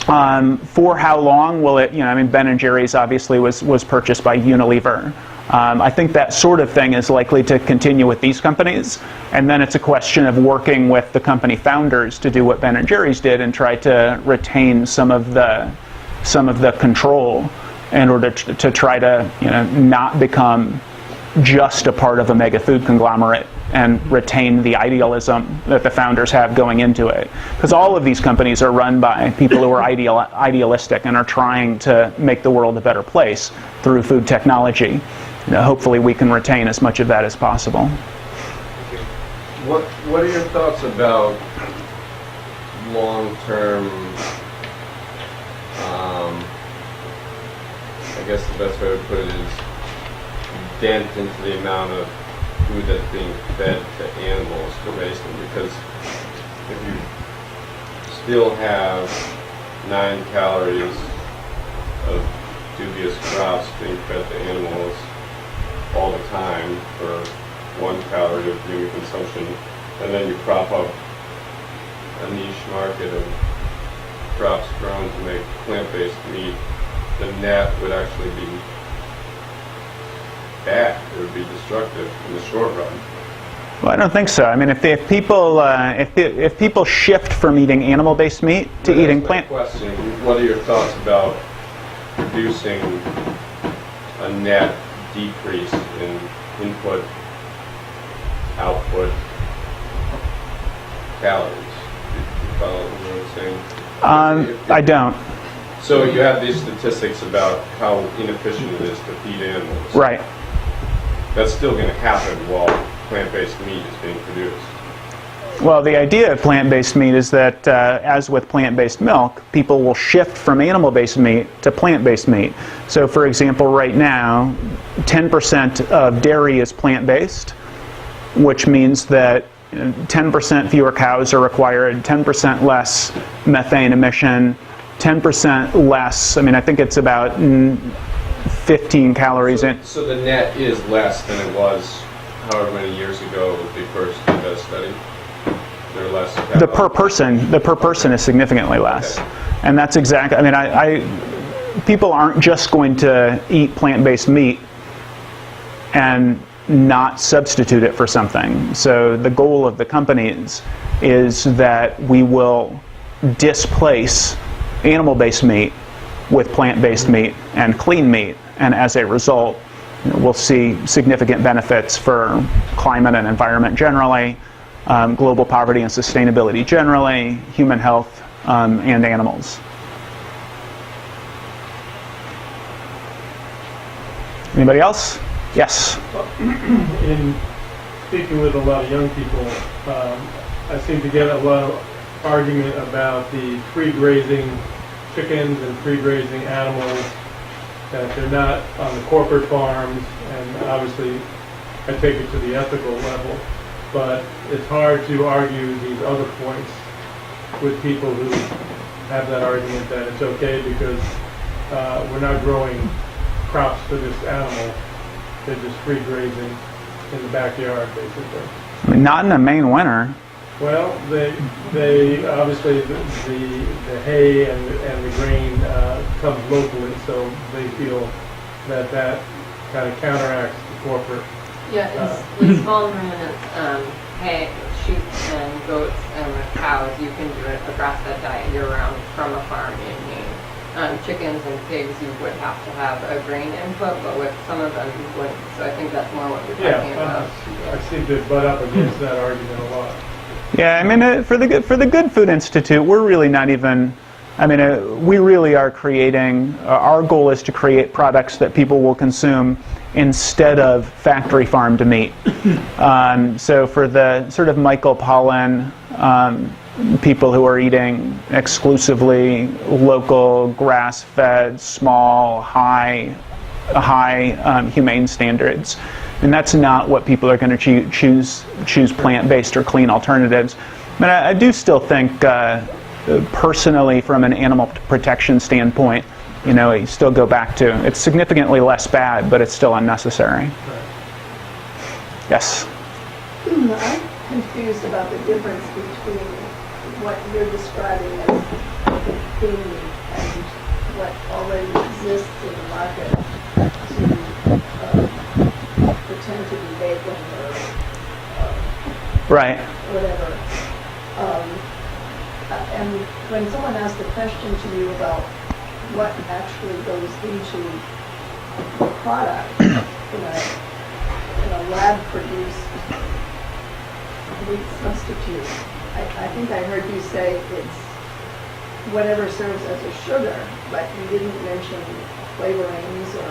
For how long will it? Ben & Jerry's obviously was purchased by Unilever. I think that sort of thing is likely to continue with these companies, and then it's a question of working with the company founders to do what Ben & Jerry's did and try to retain some of the control in order to try to not become just a part of a mega food conglomerate and retain the idealism that the founders have going into it. Because all of these companies are run by people who are idealistic and are trying to make the world a better place through food technology. Hopefully we can retain as much of that as possible. What are your thoughts about long-term, I guess the best way to put it is dent into the amount of food that's being fed to animals to raise them? Because if you still have 9 calories of dubious crops being fed to animals all the time for 1 calorie of human consumption, and then you prop up a niche market of crops grown to make plant-based meat, the net would actually be bad. It would be destructive in the short run. Well, I don't think so. If people shift from eating animal-based meat to eating plant... Question: what are your thoughts about producing a net decrease in input, output calories? Do you follow what I'm saying? I don't. So you have these statistics about how inefficient it is to feed animals. Right. That's still going to happen while plant-based meat is being produced. Well, the idea of plant-based meat is that, as with plant-based milk, people will shift from animal-based meat to plant-based meat. So, for example, right now, 10% of dairy is plant-based, which means that 10% fewer cows are required, 10% less methane emission, 10% less, I think it's about 15 calories in. So the net is less than it was however many years ago they first did that study? They're less calories? The per person is significantly less. Okay. And that's exactly, people aren't just going to eat plant-based meat and not substitute it for something. So the goal of the companies is that we will displace animal-based meat with plant-based meat and clean meat, and as a result, we'll see significant benefits for climate and environment generally, global poverty and sustainability generally, human health, and animals. Anybody else? Yes. In speaking with a lot of young people, I seem to get a lot of argument about the free grazing chickens and free grazing animals, that they're not on the corporate farms, and obviously I take it to the ethical level, but it's hard to argue these other points with people who have that argument that it's okay because we're not growing crops for this animal, they're just free grazing in the backyard basically. I mean, not in the Maine winter. Well, they obviously the hay and the grain comes locally, so they feel that kind of counteracts the corporate. Yeah, in small ruminants, hay, sheep and goats and cows, you can do a grass-fed diet year-round from a farm in Maine. Chickens and pigs, you would have to have a grain input, but with some of them you wouldn't. So I think that's more what you're talking about. I seem to butt up against that argument a lot. Yeah, I mean, for the Good Food Institute, we're really not even. I mean, we really are creating. Our goal is to create products that people will consume instead of factory farmed meat. So for the sort of Michael Pollan people who are eating exclusively local, grass-fed, small, high humane standards. And that's not what people are going to choose plant-based or clean alternatives. But I do still think, personally, from an animal protection standpoint, you still go back to it's significantly less bad, but it's still unnecessary. Right. Yes. I'm confused about the difference between what you're describing as clean meat and what already exists in the market to pretend to be bacon or Right. whatever. And when someone asked a question to you about what actually goes into the product in a lab-produced meat substitute, I think I heard you say it's whatever serves as a sugar, but you didn't mention flavorings or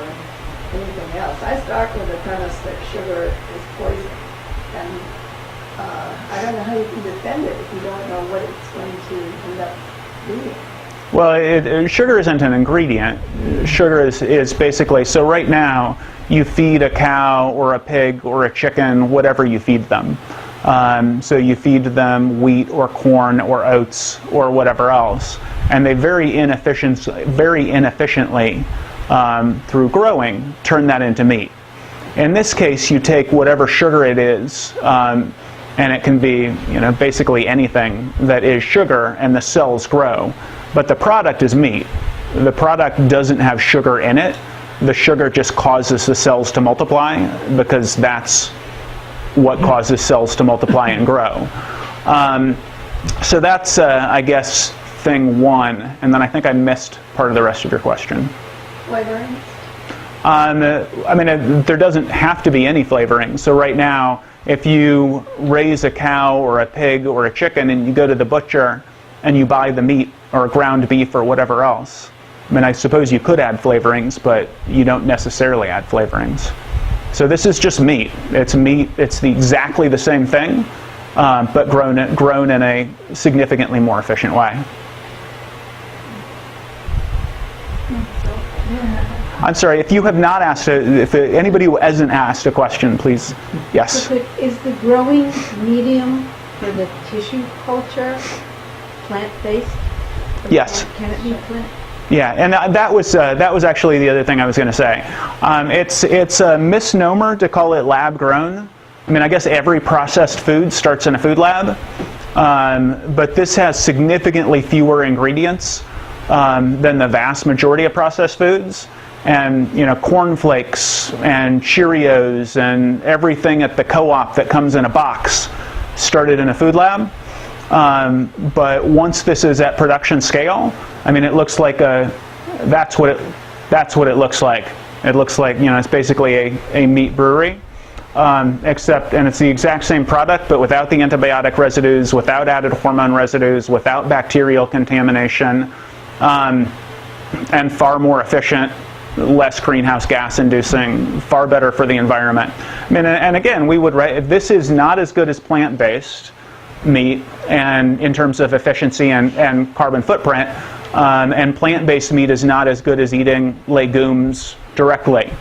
anything else. I start with the premise that sugar is poison, and I don't know how you can defend it if you don't know what it's going to end up being. Well, sugar isn't an ingredient. Sugar is basically, so right now, you feed a cow or a pig or a chicken, whatever you feed them. So you feed them wheat or corn or oats or whatever else. And they very inefficiently, through growing, turn that into meat. In this case, you take whatever sugar it is, and it can be, basically anything that is sugar, and the cells grow. But the product is meat. The product doesn't have sugar in it. The sugar just causes the cells to multiply, because that's what causes cells to multiply and grow. So that's, I guess, thing one. And then I think I missed part of the rest of your question. Flavorings? I mean, there doesn't have to be any flavoring. So right now, if you raise a cow or a pig or a chicken and you go to the butcher and you buy the meat or ground beef or whatever else, I mean, I suppose you could add flavorings, but you don't necessarily add flavorings. So this is just meat. It's meat. It's exactly the same thing, but grown in a significantly more efficient way. I'm sorry, if you have not asked, if anybody who hasn't asked a question, please, yes. Is the growing medium for the tissue culture plant-based? Yes. Can it be plant? Yeah, and that was actually the other thing I was going to say. It's a misnomer to call it lab grown. I mean, I guess every processed food starts in a food lab, but this has significantly fewer ingredients than the vast majority of processed foods. And cornflakes and Cheerios and everything at the co-op that comes in a box started in a food lab. But once this is at production scale, I mean, it looks like that's what it looks like. It looks like it's basically a meat brewery. except, and it's the exact same product, but without the antibiotic residues, without added hormone residues, without bacterial contamination, and far more efficient, less greenhouse gas inducing, far better for the environment. I mean, and again, we would write, this is not as good as plant-based meat, and in terms of efficiency and carbon footprint, and plant-based meat is not as good as eating legumes directly.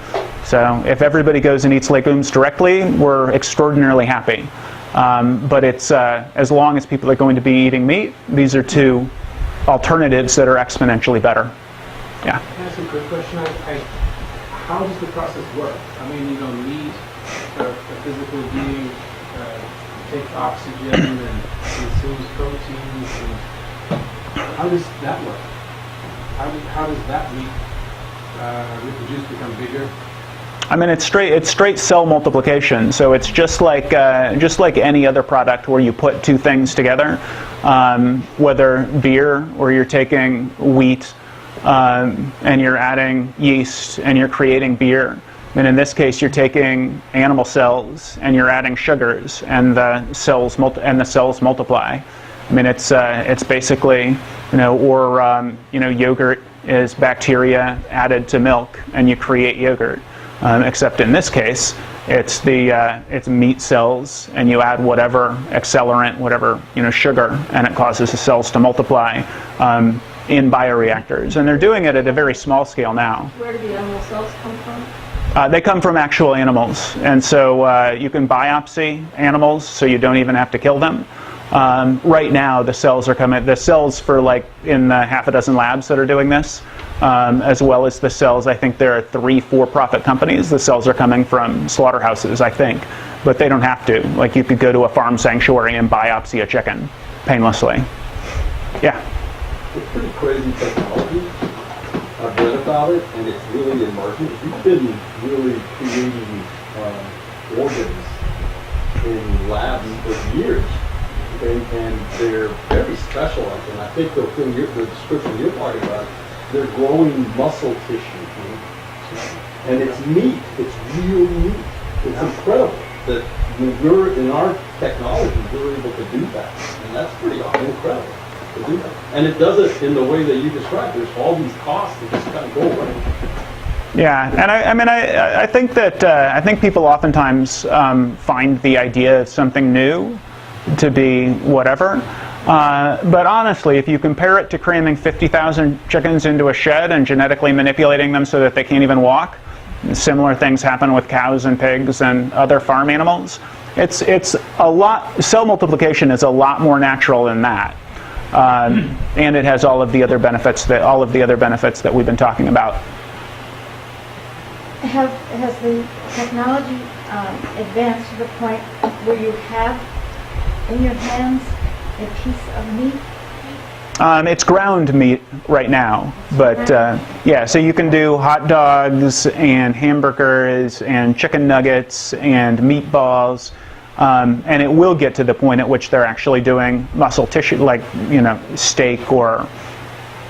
So if everybody goes and eats legumes directly, we're extraordinarily happy. But it's as long as people are going to be eating meat, these are two alternatives that are exponentially better. Yeah. Can I ask a quick question? How does the process work? I mean, meat, a physical being, takes oxygen and consumes proteins. And how does that work? How does that meat reproduce, become bigger? I mean, it's straight cell multiplication. So it's just like any other product where you put two things together, whether beer or you're taking wheat and you're adding yeast and you're creating beer. And in this case, you're taking animal cells and you're adding sugars, and the cells multiply. I mean, it's basically, yogurt is bacteria added to milk, and you create yogurt. Except in this case, it's meat cells, and you add whatever accelerant, whatever sugar, and it causes the cells to multiply in bioreactors. And they're doing it at a very small scale now. Where do the animal cells come from? They come from actual animals, and so you can biopsy animals, so you don't even have to kill them. Right now, the cells for in the half a dozen labs that are doing this, as well as the cells. I think there are 3 for-profit companies. The cells are coming from slaughterhouses, I think, but they don't have to. Like, you could go to a farm sanctuary and biopsy a chicken painlessly. Yeah. It's pretty crazy technology. I've read about it, and it's really emerging. We've been really creating organs in labs for years, and they're very specialized. And I think the description you're talking about, they're growing muscle tissue, and it's meat. It's real meat. It's incredible that we're in our technology, we're able to do that, and that's pretty incredible. And it does it in the way that you described. There's all these costs that just kind of go away. Yeah, and I think that I think people oftentimes find the idea of something new to be whatever. But honestly, if you compare it to cramming 50,000 chickens into a shed and genetically manipulating them so that they can't even walk, similar things happen with cows and pigs and other farm animals. It's a lot. Cell multiplication is a lot more natural than that. And it has all of the other benefits that we've been talking about. Has the technology advanced to the point where you have in your hands a piece of meat? It's ground meat right now, but yeah, so you can do hot dogs and hamburgers and chicken nuggets and meatballs. And it will get to the point at which they're actually doing muscle tissue, like steak or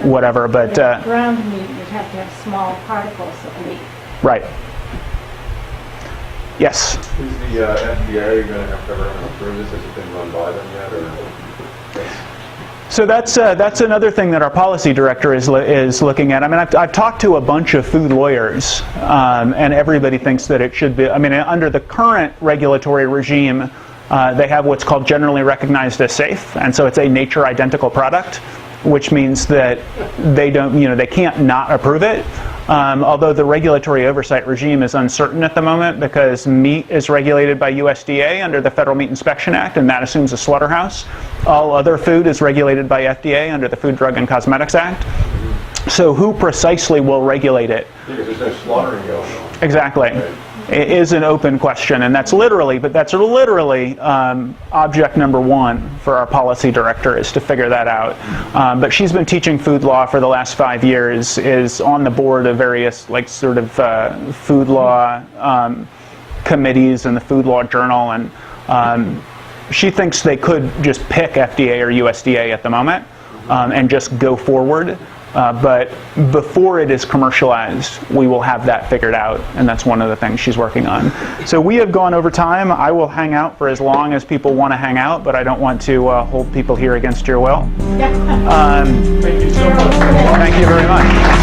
whatever. But ground meat, you'd have to have small particles of meat. Right. Yes. Is the FDA going to have to ever approve this? Has it been run by them yet, or? So that's another thing that our policy director is looking at. I mean, I've talked to a bunch of food lawyers, and everybody thinks that it should be. I mean, under the current regulatory regime, they have what's called generally recognized as safe, and so it's a nature identical product, which means that they can't not approve it. Although the regulatory oversight regime is uncertain at the moment because meat is regulated by USDA under the Federal Meat Inspection Act, and that assumes a slaughterhouse. All other food is regulated by FDA under the Food, Drug, and Cosmetics Act. So who precisely will regulate it? Because there's no slaughtering going on. Exactly. Right. It is an open question, and that's literally object number 1 for our policy director is to figure that out. But she's been teaching food law for the last 5 years, is on the board of various food law committees and the Food Law Journal, and she thinks they could just pick FDA or USDA at the moment and just go forward. But before it is commercialized, we will have that figured out, and that's one of the things she's working on. So we have gone over time. I will hang out for as long as people want to hang out, but I don't want to hold people here against your will. Thank you so much. Thank you very much.